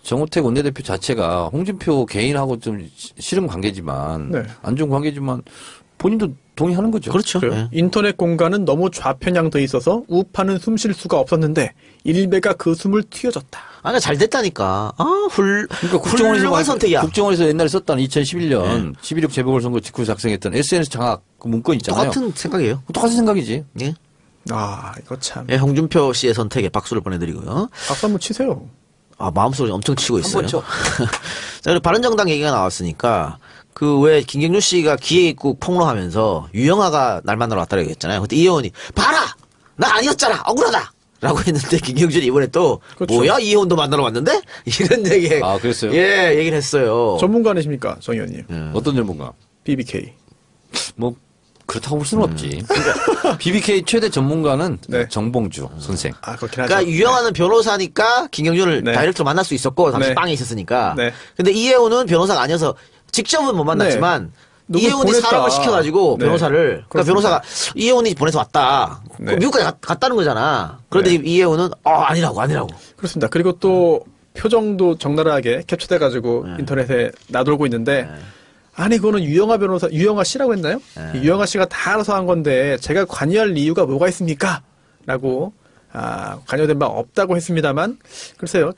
정우택 원내대표 자체가 홍준표 개인하고 좀 싫은 관계지만, 네. 안 좋은 관계지만, 본인도 동의하는 거죠. 그렇죠. 그래요? 네. 인터넷 공간은 너무 좌편향돼 있어서 우파는 숨 쉴 수가 없었는데 일베가 그 숨을 틔워줬다. 그러니까 잘 됐다니까. 그러니까 훌륭한 선택이야. 국정원에서 옛날에 썼던 2011년 11.6 재보궐선거 직후 작성했던 SNS 장악 그 문건 있잖아요. 똑같은 생각이에요. 똑같은 생각이지. 예. 이거 참. 예, 홍준표 씨의 선택에 박수를 보내드리고요. 박수 한번 치세요. 마음속으로 엄청 치고 있어요. 한번 쳐. 자, 그리고 바른정당 얘기가 나왔으니까 왜 김경률 씨가 기획국 폭로하면서 유영아가 날 만나러 왔다고 얘기했잖아요. 그때 이 의원이 봐라! 나 아니었잖아! 억울하다! 라고 했는데 김경준이 이번에 또 그렇죠. 뭐야? 이 의원도 만나러 왔는데? 이런 얘기. 그랬어요? 예, 얘기를 했어요. 전문가 아니십니까, 정 의원님? 어떤 전문가? BBK. 뭐 그렇다고 볼 수는 없지. BBK 최대 전문가는 네. 정봉주 선생. 그렇긴 하죠. 그러니까 유영아는 변호사니까 김경준을 네. 다이렉트로 만날 수 있었고 당시 네. 빵에 있었으니까. 네. 근데 이혜훈은 변호사가 아니어서 직접은 못 만났지만 누굴 이혜훈이 보냈다. 사람을 시켜가지고 네. 변호사를 그러니까 그렇습니다. 변호사가 이혜훈이 보내서 왔다. 네. 미국까지 갔다는 거잖아. 그런데 네. 이혜훈은 아니라고. 그렇습니다. 그리고 또 표정도 적나라하게 캡처돼가지고 인터넷에 나돌고 있는데 아니 그거는 유영아 씨라고 했나요? 유영아 씨가 다 알아서 한 건데 제가 관여할 이유가 뭐가 있습니까? 라고 관여된 바 없다고 했습니다만 글쎄요.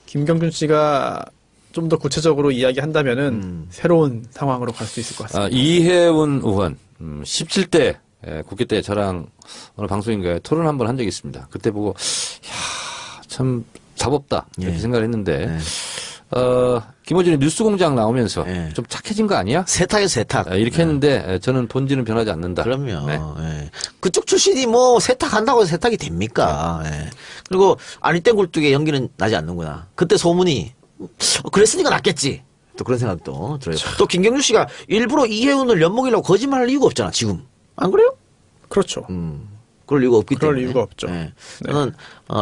김경준 씨가 좀 더 구체적으로 이야기한다면은 새로운 상황으로 갈 수 있을 것 같습니다. 이혜훈 의원 17대 국회 때 저랑 어느 방송인가에 토론 한번 한 적이 있습니다. 그때 보고 참 답 없다 이렇게 생각을 했는데 김어준이 뉴스공장 나오면서 좀 착해진 거 아니야? 세탁이에요, 세탁. 이렇게 했는데 저는 본질은 변하지 않는다. 그럼요. 네. 예. 그쪽 출신이 뭐 세탁한다고 해서 세탁이 됩니까? 예. 그리고 아니땐 굴뚝에 연기는 나지 않는구나. 그때 소문이 그랬으니까 낫겠지. 또 그런 생각도 들어요. 또 김경률 씨가 일부러 이혜훈을 엿먹이려고 거짓말할 이유가 없잖아. 지금 안 그래요? 그렇죠. 그럴 이유가 없기 그럴 때문에. 이유가 없죠. 예. 네. 저는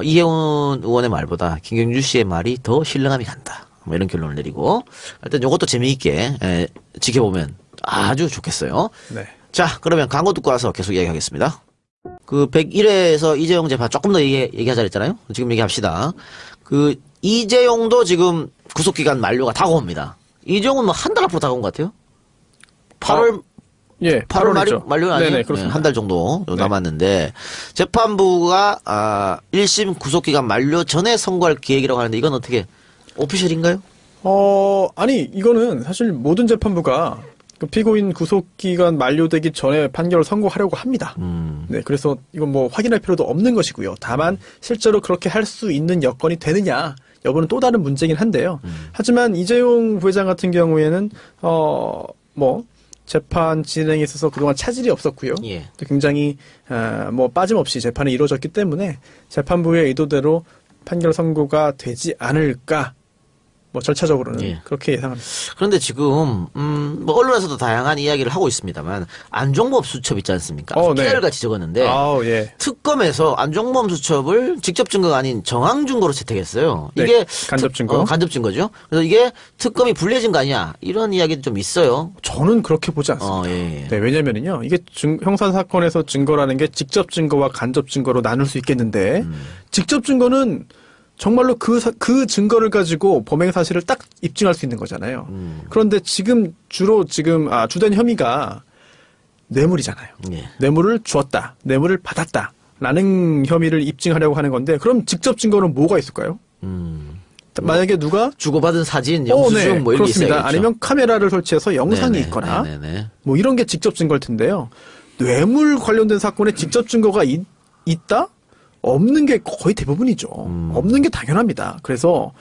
이혜훈 의원의 말보다 김경률 씨의 말이 더 신뢰감이 간다. 뭐 이런 결론을 내리고 일단 이것도 재미있게 지켜보면 아주 좋겠어요. 네. 자, 그러면 광고 듣고 와서 계속 이야기하겠습니다. 그 101회에서 이재용 재판 조금 더 얘기하자 했잖아요. 지금 얘기합시다. 그 이재용도 지금 구속기간 만료가 다가옵니다. 이재용은 뭐 한 달 앞으로 다가온 것 같아요. 8월 예, 8월 8월이죠. 만료 아니에요? 네네, 그렇습니다. 한 달 정도 남았는데 재판부가 1심 구속기간 만료 전에 선고할 계획이라고 하는데 이건 어떻게 오피셜인가요? 아니 이거는 사실 모든 재판부가 그 피고인 구속기간 만료되기 전에 판결을 선고하려고 합니다. 네, 그래서 이건 뭐 확인할 필요도 없는 것이고요. 다만 실제로 그렇게 할 수 있는 여건이 되느냐 여부는 또 다른 문제긴 한데요. 하지만 이재용 부회장 같은 경우에는 뭐 재판 진행에 있어서 그동안 차질이 없었고요. 예. 또 굉장히 뭐 빠짐없이 재판이 이루어졌기 때문에 재판부의 의도대로 판결 선고가 되지 않을까. 뭐 절차적으로는 예. 그렇게 예상합니다. 그런데 지금 뭐 언론에서도 다양한 이야기를 하고 있습니다만 안종범 수첩 있지 않습니까? 네. 깨알같이 적었는데 예. 특검에서 안종범 수첩을 직접 증거가 아닌 정황 증거로 채택했어요. 네, 이게 간접 증거. 간접 증거죠. 그래서 이게 특검이 불리해진 거 아니야? 이런 이야기도 좀 있어요. 저는 그렇게 보지 않습니다. 예. 네, 왜냐면은요, 이게 형사 사건에서 증거라는 게 직접 증거와 간접 증거로 나눌 수 있겠는데, 직접 증거는 정말로 그 증거를 가지고 범행 사실을 딱 입증할 수 있는 거잖아요. 그런데 주된 혐의가 뇌물이잖아요. 예. 뇌물을 주었다, 뇌물을 받았다, 라는 혐의를 입증하려고 하는 건데, 그럼 직접 증거는 뭐가 있을까요? 만약에 누가 주고받은 사진, 영수증 뭐 이런 게 그렇습니다. 있어야겠죠. 아니면 카메라를 설치해서 영상이 네네, 있거나 네네네. 뭐 이런 게 직접 증거일 텐데요. 뇌물 관련된 사건에 직접 증거가 있다? 없는 게 거의 대부분이죠. 없는 게 당연합니다. 그래서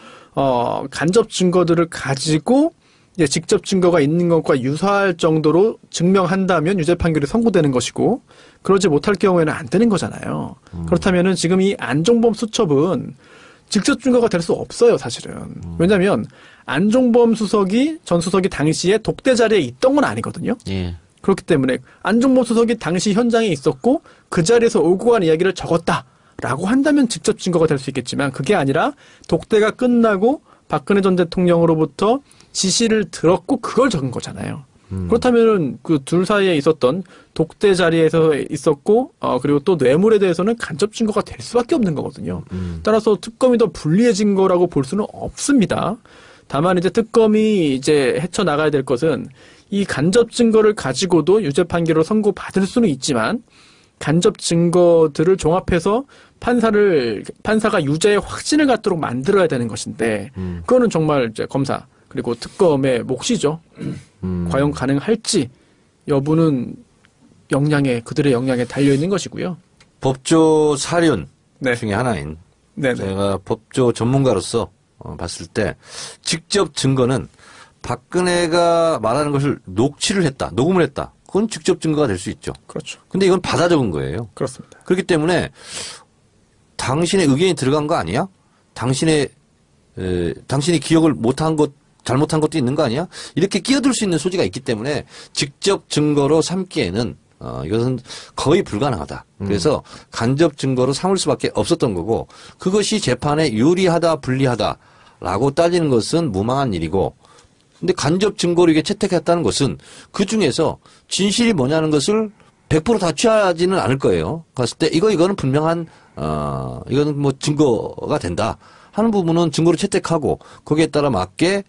간접 증거들을 가지고 이제 직접 증거가 있는 것과 유사할 정도로 증명한다면 유죄 판결이 선고되는 것이고 그러지 못할 경우에는 안 되는 거잖아요. 그렇다면은 지금 이 안종범 수첩은 직접 증거가 될 수 없어요, 사실은. 왜냐하면 안종범 전 수석이 당시에 독대 자리에 있던 건 아니거든요. 예. 그렇기 때문에 안종범 수석이 당시 현장에 있었고 그 자리에서 오고 간 이야기를 적었다라고 한다면 직접 증거가 될 수 있겠지만 그게 아니라 독대가 끝나고 박근혜 전 대통령으로부터 지시를 들었고 그걸 적은 거잖아요. 그렇다면 그 둘 사이에 있었던 독대 자리에서 있었고 그리고 또 뇌물에 대해서는 간접 증거가 될 수밖에 없는 거거든요. 따라서 특검이 더 불리해진 거라고 볼 수는 없습니다. 다만 이제 특검이 이제 헤쳐나가야 될 것은 이 간접 증거를 가지고도 유죄 판결을 선고받을 수는 있지만 간접 증거들을 종합해서 판사가 유죄의 확신을 갖도록 만들어야 되는 것인데 그거는 정말 이제 검사 그리고 특검의 몫이죠. 과연 가능할지 여부는 그들의 역량에 달려 있는 것이고요. 법조 사륜 네. 중에 하나인 네네. 제가 법조 전문가로서 봤을 때 직접 증거는 박근혜가 말하는 것을 녹음을 했다. 그건 직접 증거가 될 수 있죠. 그렇죠. 근데 이건 받아 적은 거예요. 그렇습니다. 그렇기 때문에 당신의 의견이 들어간 거 아니야? 당신이 기억을 잘못한 것도 있는 거 아니야? 이렇게 끼어들 수 있는 소지가 있기 때문에 직접 증거로 삼기에는 이것은 거의 불가능하다. 그래서 간접 증거로 삼을 수밖에 없었던 거고 그것이 재판에 유리하다 불리하다라고 따지는 것은 무망한 일이고 근데 간접 증거로 이게 채택했다는 것은 그 중에서 진실이 뭐냐는 것을 100% 다 취하지는 않을 거예요. 그랬을 때 이거는 분명한 이거는 뭐 증거가 된다 하는 부분은 증거로 채택하고 거기에 따라 맞게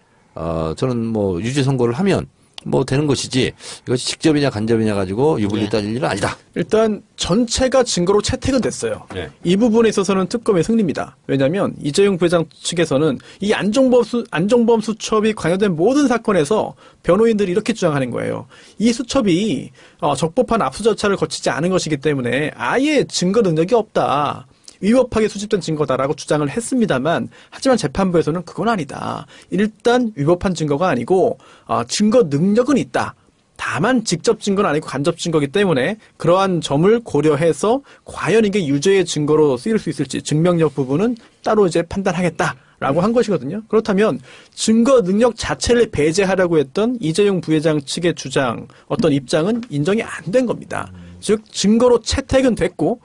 저는 뭐 유죄 선고를 하면 뭐 되는 것이지 이것이 직접이냐 간접이냐 가지고 유불리 따질 일은 아니다. 일단 전체가 증거로 채택은 됐어요. 네. 이 부분에 있어서는 특검의 승리입니다. 왜냐하면 이재용 부회장 측에서는 이 안종범 수첩이 관여된 모든 사건에서 변호인들이 이렇게 주장하는 거예요. 이 수첩이 적법한 압수 절차를 거치지 않은 것이기 때문에 아예 증거 능력이 없다. 위법하게 수집된 증거다라고 주장을 했습니다만 하지만 재판부에서는 그건 아니다. 일단 위법한 증거가 아니고 증거 능력은 있다. 다만 직접 증거는 아니고 간접 증거이기 때문에 그러한 점을 고려해서 과연 이게 유죄의 증거로 쓰일 수 있을지 증명력 부분은 따로 이제 판단하겠다라고 한 것이거든요. 그렇다면 증거 능력 자체를 배제하려고 했던 이재용 부회장 측의 주장, 어떤 입장은 인정이 안 된 겁니다. 즉 증거로 채택은 됐고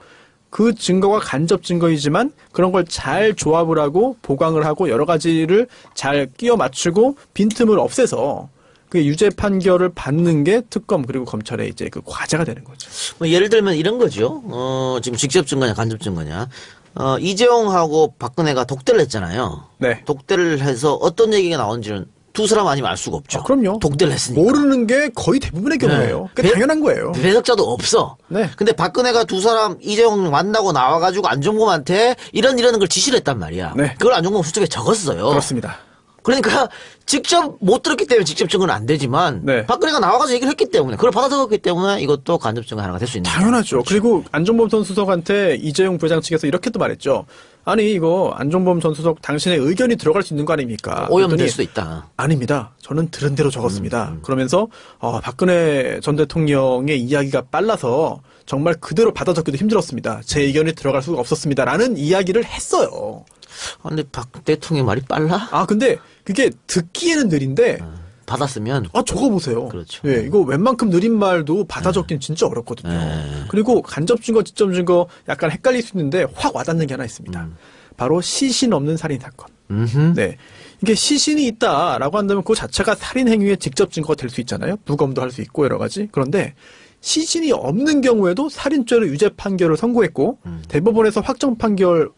그 증거가 간접 증거이지만 그런 걸 잘 조합을 하고 보강을 하고 여러 가지를 잘 끼워 맞추고 빈틈을 없애서 그 유죄 판결을 받는 게 특검 그리고 검찰의 이제 그 과제가 되는 거죠. 뭐 예를 들면 이런 거죠. 지금 직접 증거냐 간접 증거냐. 이재용하고 박근혜가 독대를 했잖아요. 네. 독대를 해서 어떤 얘기가 나온지는 두 사람 아니면 알 수가 없죠. 그럼요. 독대를 했으니까. 모르는 게 거의 대부분의 경우예요. 그게 당연한 거예요. 배석자도 없어. 네. 근데 박근혜가 두 사람 이재용 만나고 나와가지고 안종범한테 이런 걸 지시를 했단 말이야. 네. 그걸 안종범 수첩에 적었어요. 그렇습니다. 그러니까 직접 못 들었기 때문에 직접 증거는 안 되지만 네. 박근혜가 나와가지고 얘기를 했기 때문에 그걸 받아 적었기 때문에 이것도 간접 증거 하나가 될 수 있는 거죠. 당연하죠. 그리고 안종범 전 수석한테 이재용 부회장 측에서 이렇게 또 말했죠. 아니 이거 안종범 전 수석 당신의 의견이 들어갈 수 있는 거 아닙니까? 오염될 그랬더니 수도 있다. 아닙니다. 저는 들은 대로 적었습니다. 그러면서 박근혜 전 대통령의 이야기가 빨라서 정말 그대로 받아 적기도 힘들었습니다. 제 의견이 들어갈 수가 없었습니다라는 이야기를 했어요. 근데 박 대통령 말이 빨라? 근데 그게 듣기에는 느린데 받았으면 적어보세요. 그렇죠. 예, 이거 웬만큼 느린 말도 받아 적긴 진짜 어렵거든요. 그리고 간접 증거, 직접 증거 약간 헷갈릴 수 있는데 확 와닿는 게 하나 있습니다. 바로 시신 없는 살인 사건. 네. 이게 시신이 있다라고 한다면 그 자체가 살인 행위의 직접 증거가 될 수 있잖아요. 부검도 할 수 있고 여러 가지. 그런데 시신이 없는 경우에도 살인죄로 유죄 판결을 선고했고 대법원에서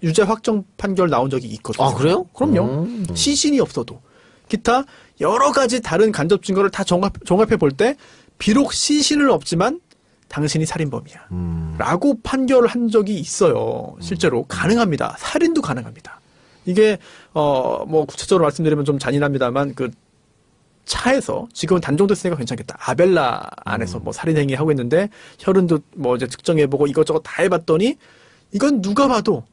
유죄 확정 판결 나온 적이 있거든요. 아, 그래요? 그럼요. 시신이 없어도 기타 여러 가지 다른 간접 증거를 다 종합해 볼 때 비록 시신은 없지만 당신이 살인범이야. 라고 판결을 한 적이 있어요. 실제로 가능합니다. 살인도 가능합니다. 이게 뭐 구체적으로 말씀드리면 좀 잔인합니다만 그 차에서 지금은 단종됐으니까 괜찮겠다. 아벨라 안에서 뭐 살인행위 하고 있는데 혈흔도 뭐 이제 측정해보고 이것저것 다 해봤더니 이건 누가 봐도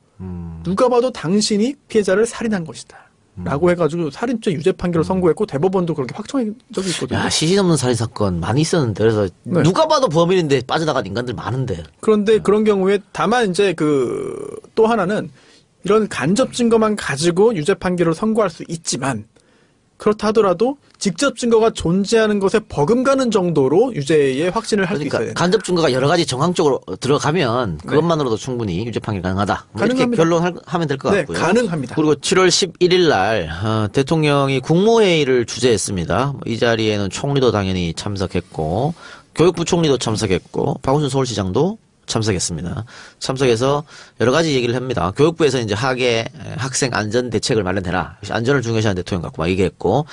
당신이 피해자를 살인한 것이다. 라고 해가지고 살인죄 유죄 판결을 선고했고 대법원도 그렇게 확정한 적이 있거든요. 야, 시신 없는 살인 사건 많이 있었는데 그래서 네. 누가 봐도 범인인데 빠져나간 인간들 많은데. 그런데 그런 경우에 다만 이제 또 하나는 이런 간접 증거만 가지고 유죄 판결을 선고할 수 있지만 그렇다 하더라도 직접 증거가 존재하는 것에 버금가는 정도로 유죄의 확신을 할 수 그러니까 있어야 된다. 간접 증거가 여러 가지 정황적으로 들어가면 그것만으로도 충분히 유죄 판결 가능하다. 뭐 이렇게 가능합니다. 결론하면 될 것 네, 같고요. 가능합니다. 그리고 7월 11일 날 대통령이 국무회의를 주재했습니다. 이 자리에는 총리도 당연히 참석했고 교육부 총리도 참석했고 박원순 서울시장도 참석했습니다. 참석해서 여러 가지 얘기를 합니다. 교육부에서 이제 학생 안전 대책을 마련해라. 안전을 중요시하는 대통령 같고 막 얘기했고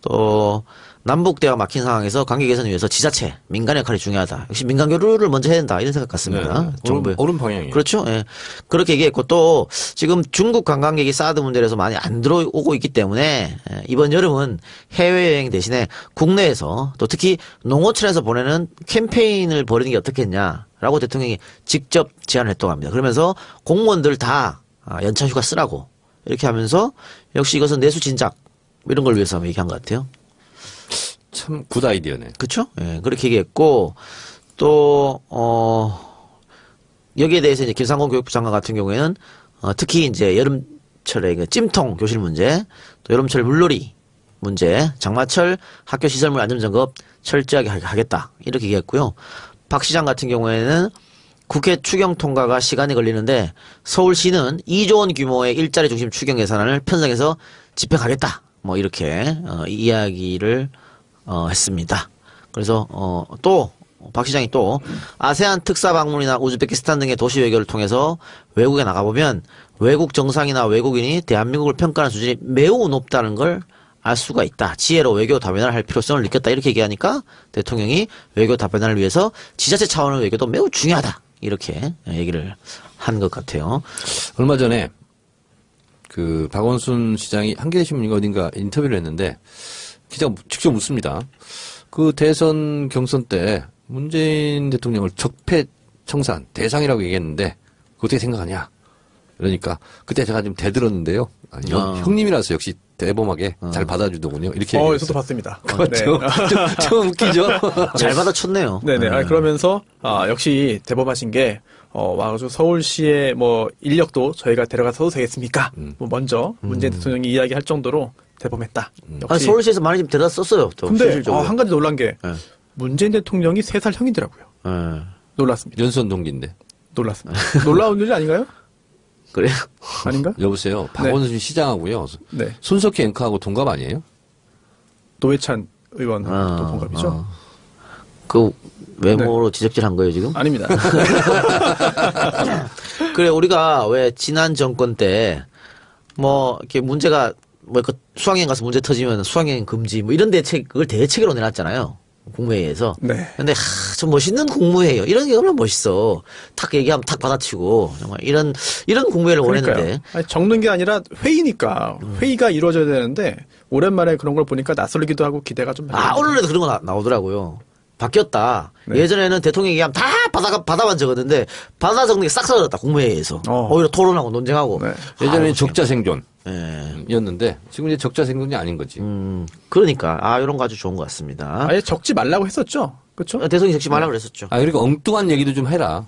또 남북대화 막힌 상황에서 관계 개선을 위해서 지자체, 민간의 역할이 중요하다. 역시 민간 교류를 먼저 해야 된다. 이런 생각 같습니다. 네. 정부의. 옳은 방향이에요. 그렇죠. 예. 그렇게 얘기했고 또 지금 중국 관광객이 사드 문제에서 많이 안 들어오고 있기 때문에 이번 여름은 해외여행 대신에 국내에서 또 특히 농어촌에서 보내는 캠페인을 벌이는 게 어떻겠냐라고 대통령이 직접 제안을 했다고 합니다. 그러면서 공무원들 다 연차 휴가 쓰라고 이렇게 하면서 역시 이것은 내수 진작 이런 걸 위해서 얘기한 것 같아요. 참 굿 아이디어네. 그렇죠? 예, 그렇게 얘기했고 또 여기에 대해서 이제 김상곤 교육부 장관 같은 경우에는 특히 이제 여름철에 그 찜통 교실 문제, 또 여름철 물놀이 문제, 장마철 학교 시설물 안전점검 철저하게 하겠다 이렇게 얘기했고요. 박 시장 같은 경우에는 국회 추경 통과가 시간이 걸리는데 서울시는 2조 원 규모의 일자리 중심 추경 예산안을 편성해서 집행하겠다. 뭐 이렇게 이야기를 했습니다. 그래서 또 박 시장이 또 아세안 특사 방문이나 우즈베키스탄 등의 도시 외교를 통해서 외국에 나가보면 외국 정상이나 외국인이 대한민국을 평가하는 수준이 매우 높다는 걸 알 수가 있다. 지혜로 외교 다변화를 할 필요성을 느꼈다. 이렇게 얘기하니까 대통령이 외교 다변화를 위해서 지자체 차원의 외교도 매우 중요하다. 이렇게 얘기를 한 것 같아요. 얼마 전에 그 박원순 시장이 한겨레신문인가 어딘가 인터뷰를 했는데 기자가 직접 묻습니다. 그 대선 경선 때 문재인 대통령을 적폐 청산 대상이라고 얘기했는데 그거 어떻게 생각하냐? 그러니까 그때 제가 좀 대들었는데요. 아니, 형님이라서 역시 대범하게 잘 받아주더군요. 이렇게. 저도 봤습니다. 그렇죠. 좀 웃기죠. 잘 받아쳤네요. 네네. 그러면서 역시 대범하신 게 와가지고 서울시의 뭐 인력도 저희가 데려가서 되겠습니까? 뭐 먼저 문재인 대통령이 이야기할 정도로 대범했다. 역시. 서울시에서 많이 좀 데려다 썼어요. 또 근데 실질적으로. 한 가지 놀란 게 네. 문재인 대통령이 3살 형이더라고요. 네. 놀랐습니다. 연수원 동기인데. 놀랐습니다. 놀라운 일이 아닌가요? 그래요? 아닌가? 여보세요. 박원순 시장하고요. 네. 손석희 앵커하고 동갑 아니에요? 노회찬 의원하고 또 동갑이죠. 그 외모로 지적질한 거예요 지금? 아닙니다. 그래 우리가 왜 지난 정권 때 뭐 이렇게 문제가 뭐 그 수학여행 가서 문제 터지면 수학여행 금지 뭐 이런 대책 그걸 대책으로 내놨잖아요 국무회의에서. 네. 근데 좀 멋있는 국무회의요. 이런 게 얼마나 멋있어. 탁 얘기하면 탁 받아치고 정말 이런 국무회의를 원했는데. 아니, 적는 게 아니라 회의니까 회의가 이루어져야 되는데 오랜만에 그런 걸 보니까 낯설기도 하고 기대가 좀. 언론에도 그런 거 나오더라고요. 바뀌었다. 네. 예전에는 대통령 얘기하면 다 받아만 적었는데 받아 적는 게 싹 사라졌다 국무회의에서. 오히려 토론하고 논쟁하고. 네. 예전에는 적자 생존. 예. 였는데 지금 이제 적자 생존이 아닌 거지. 그러니까 이런 거 아주 좋은 것 같습니다. 아예 적지 말라고 했었죠. 그렇죠? 대통령이 적지 말라고 그랬었죠. 그러니까 엉뚱한 얘기도 좀 해라.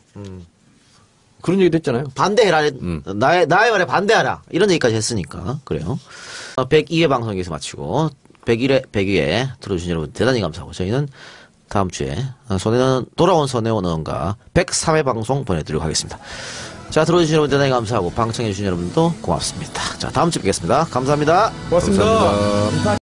그런 얘기도 했잖아요. 반대해라. 나의 말에 반대하라. 이런 얘기까지 했으니까. 그래요. 102회 방송 여기서 마치고 101회 들어주신 여러분 대단히 감사하고 저희는 다음 주에 돌아온 손혜원 의원과 103회 방송 보내드리도록 하겠습니다. 자, 들어주신 여러분 대단히 감사하고 방청해주신 여러분도 고맙습니다. 자, 다음 주에 뵙겠습니다. 감사합니다. 고맙습니다. 감사합니다.